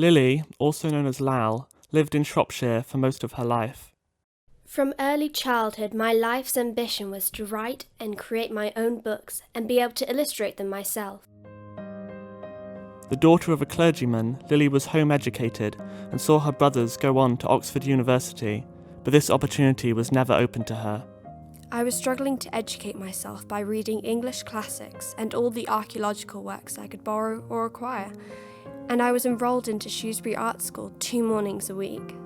Lily, also known as Lal, lived in Shropshire for most of her life. From early childhood, my life's ambition was to write and create my own books and be able to illustrate them myself. The daughter of a clergyman, Lily was home educated and saw her brothers go on to Oxford University, but this opportunity was never open to her. I was struggling to educate myself by reading English classics and all the archaeological works I could borrow or acquire, and I was enrolled into Shrewsbury Art School 2 mornings a week.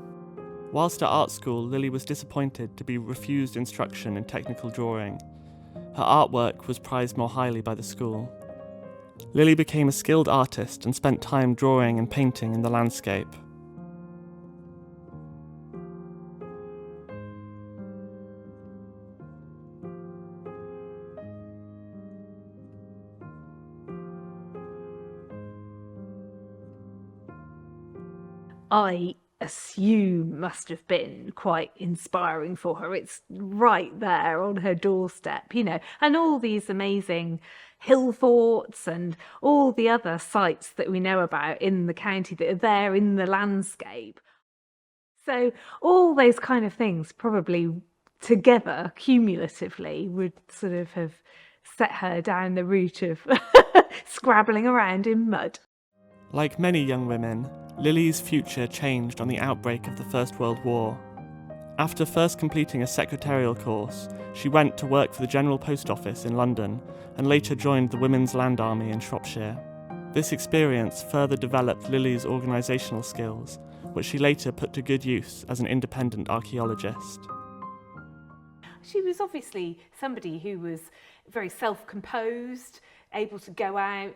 Whilst at art school, Lily was disappointed to be refused instruction in technical drawing. Her artwork was prized more highly by the school. Lily became a skilled artist and spent time drawing and painting in the landscape. I assume must have been quite inspiring for her. It's right there on her doorstep, and all these amazing hill forts and all the other sites that we know about in the county that are there in the landscape. So all those kind of things probably together, cumulatively, would sort of have set her down the route of scrabbling around in mud. Like many young women, Lily's future changed on the outbreak of the First World War. After first completing a secretarial course, she went to work for the General Post Office in London and later joined the Women's Land Army in Shropshire. This experience further developed Lily's organisational skills, which she later put to good use as an independent archaeologist. She was obviously somebody who was very self-composed, able to go out,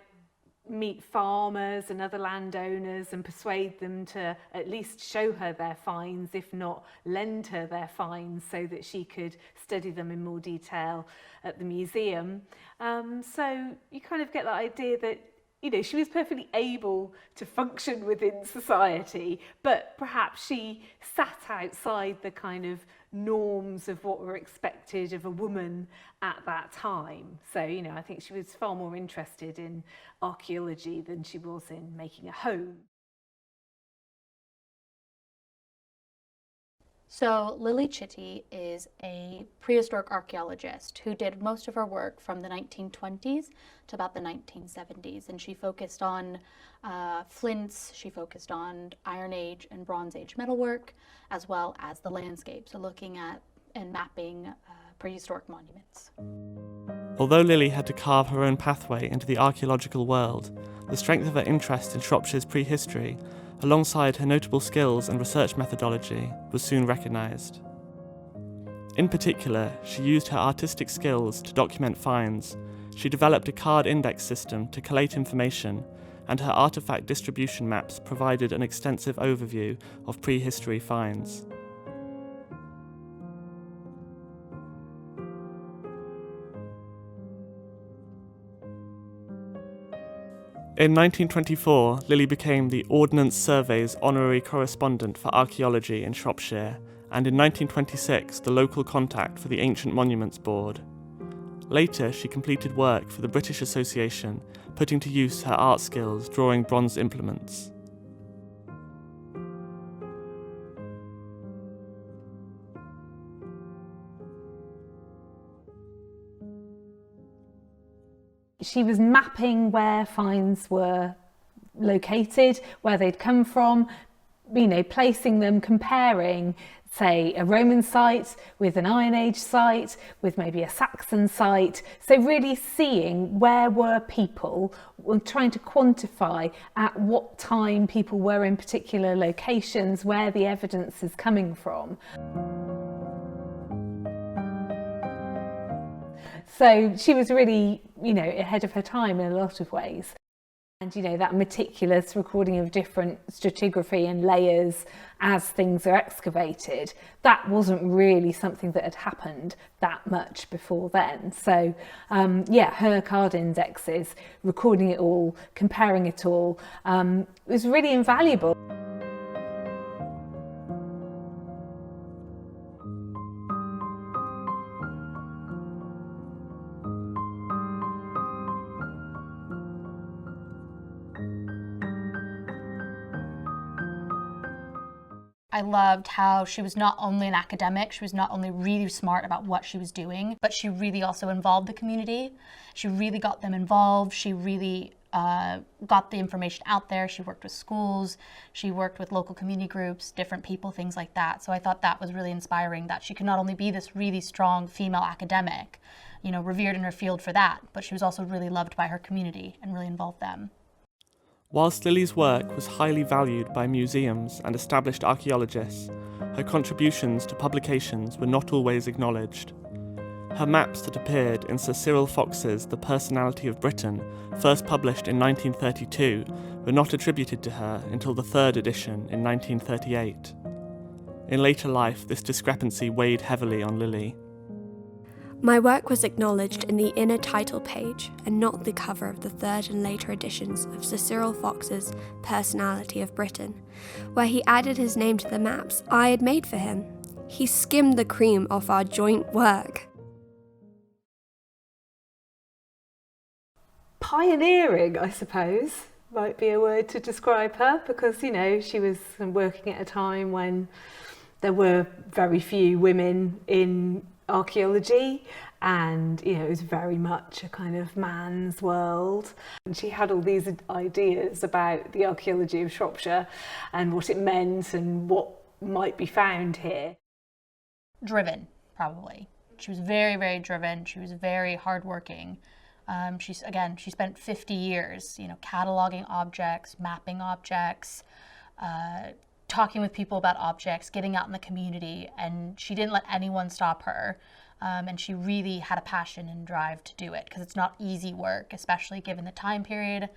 meet farmers and other landowners and persuade them to at least show her their finds, if not lend her their finds so that she could study them in more detail at the museum. So you kind of get that idea that she was perfectly able to function within society, but perhaps she sat outside the kind of norms of what were expected of a woman at that time. So, I think she was far more interested in archaeology than she was in making a home. So Lily Chitty is a prehistoric archaeologist who did most of her work from the 1920s to about the 1970s, and she focused on flints, she focused on Iron Age and Bronze Age metalwork, as well as the landscape, so looking at and mapping prehistoric monuments. Although Lily had to carve her own pathway into the archaeological world, the strength of her interest in Shropshire's prehistory, alongside her notable skills and research methodology, was soon recognised. In particular, she used her artistic skills to document finds. She developed a card index system to collate information, and her artefact distribution maps provided an extensive overview of prehistory finds. In 1924, Lily became the Ordnance Survey's honorary correspondent for archaeology in Shropshire, and in 1926 the local contact for the Ancient Monuments Board. Later, she completed work for the British Association, putting to use her art skills drawing bronze implements. She was mapping where finds were located, where they'd come from, placing them, comparing, say, a Roman site with an Iron Age site, with maybe a Saxon site. So really seeing where were people, trying to quantify at what time people were in particular locations, where the evidence is coming from. So she was really, ahead of her time in a lot of ways. And, that meticulous recording of different stratigraphy and layers as things are excavated, that wasn't really something that had happened that much before then. So, her card indexes, recording it all, comparing it all, was really invaluable. I loved how she was not only an academic, she was not only really smart about what she was doing, but she really also involved the community. She really got them involved. She really got the information out there. She worked with schools. She worked with local community groups, different people, things like that. So I thought that was really inspiring, that she could not only be this really strong female academic, you know, revered in her field for that, but she was also really loved by her community and really involved them. Whilst Lily's work was highly valued by museums and established archaeologists, her contributions to publications were not always acknowledged. Her maps that appeared in Sir Cyril Fox's The Personality of Britain, first published in 1932, were not attributed to her until the third edition in 1938. In later life, this discrepancy weighed heavily on Lily. My work was acknowledged in the inner title page and not the cover of the third and later editions of Sir Cyril Fox's Personality of Britain, where he added his name to the maps I had made for him. He skimmed the cream off our joint work. Pioneering, I suppose, might be a word to describe her, because, you know, she was working at a time when there were very few women in archaeology, and, you know, it was very much a kind of man's world. And she had all these ideas about the archaeology of Shropshire and what it meant and what might be found here. Driven, probably. She was very, very driven. She was very hardworking. She spent 50 years, you know, cataloging objects, mapping objects, talking with people about objects, getting out in the community, and she didn't let anyone stop her. And she really had a passion and drive to do it, because it's not easy work, especially given the time period,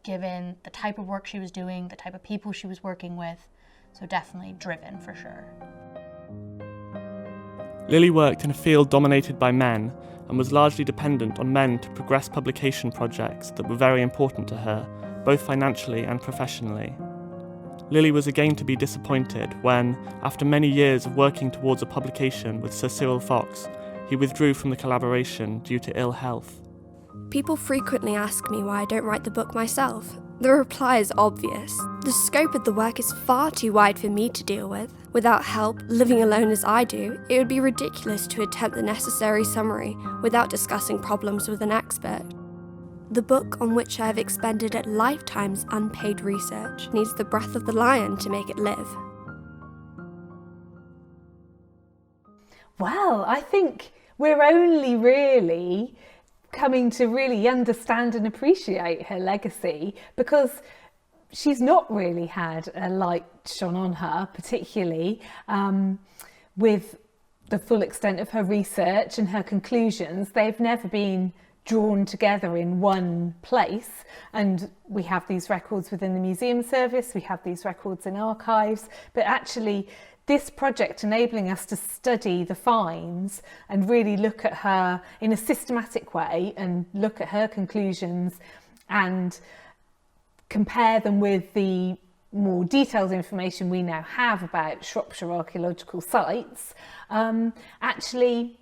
given the type of work she was doing, the type of people she was working with. So definitely driven, for sure. Lily worked in a field dominated by men and was largely dependent on men to progress publication projects that were very important to her, both financially and professionally. Lily was again to be disappointed when, after many years of working towards a publication with Sir Cyril Fox, he withdrew from the collaboration due to ill health. People frequently ask me why I don't write the book myself. The reply is obvious. The scope of the work is far too wide for me to deal with. Without help, living alone as I do, it would be ridiculous to attempt the necessary summary without discussing problems with an expert. The book, on which I have expended a lifetime's unpaid research, needs the breath of the lion to make it live. Well, I think we're only really coming to really understand and appreciate her legacy, because she's not really had a light shone on her, particularly with the full extent of her research and her conclusions. They've never been drawn together in one place, and we have these records within the museum service, we have these records in archives, but actually this project enabling us to study the finds and really look at her in a systematic way and look at her conclusions and compare them with the more detailed information we now have about Shropshire archaeological sites, actually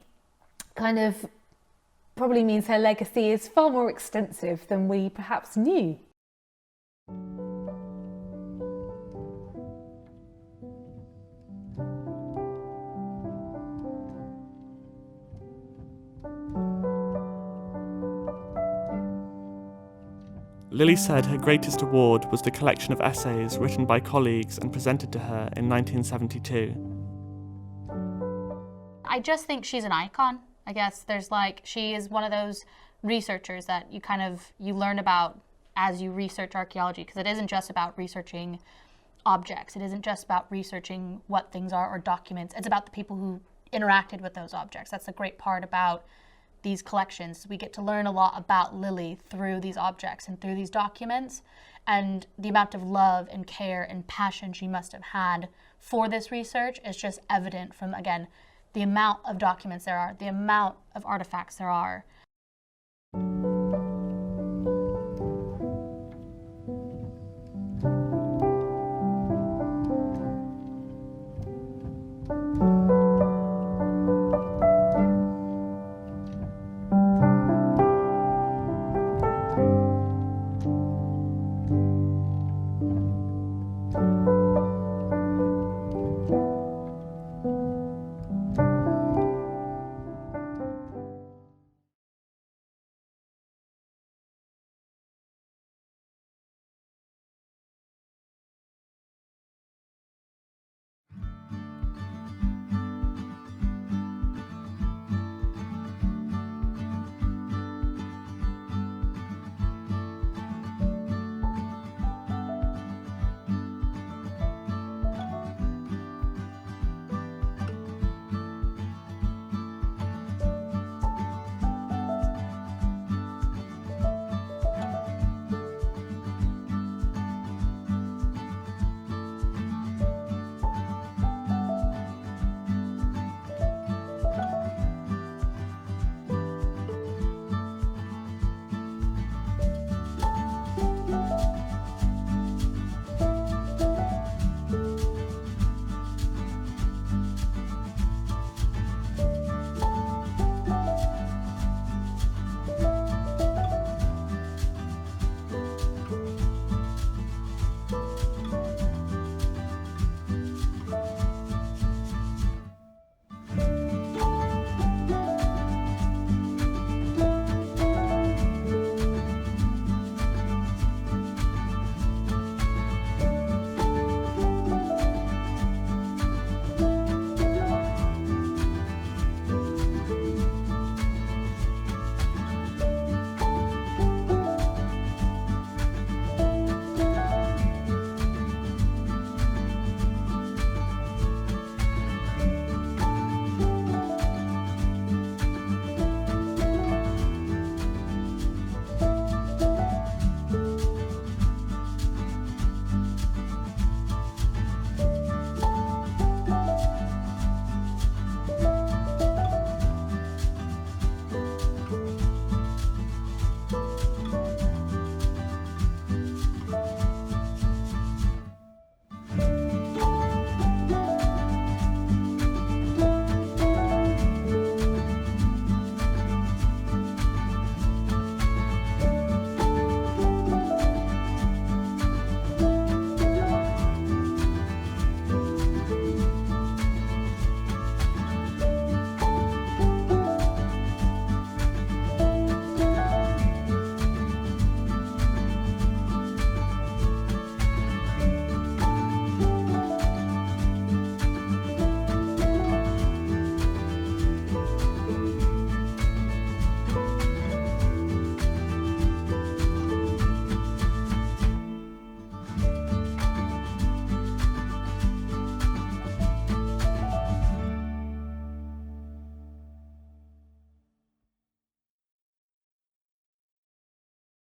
kind of probably means her legacy is far more extensive than we perhaps knew. Lily said her greatest award was the collection of essays written by colleagues and presented to her in 1972. I just think she's an icon. I guess she is one of those researchers that you learn about as you research archaeology, because it isn't just about researching objects. It isn't just about researching what things are or documents. It's about the people who interacted with those objects. That's the great part about these collections. We get to learn a lot about Lily through these objects and through these documents, and the amount of love and care and passion she must have had for this research is just evident from, again, the amount of documents there are, the amount of artifacts there are.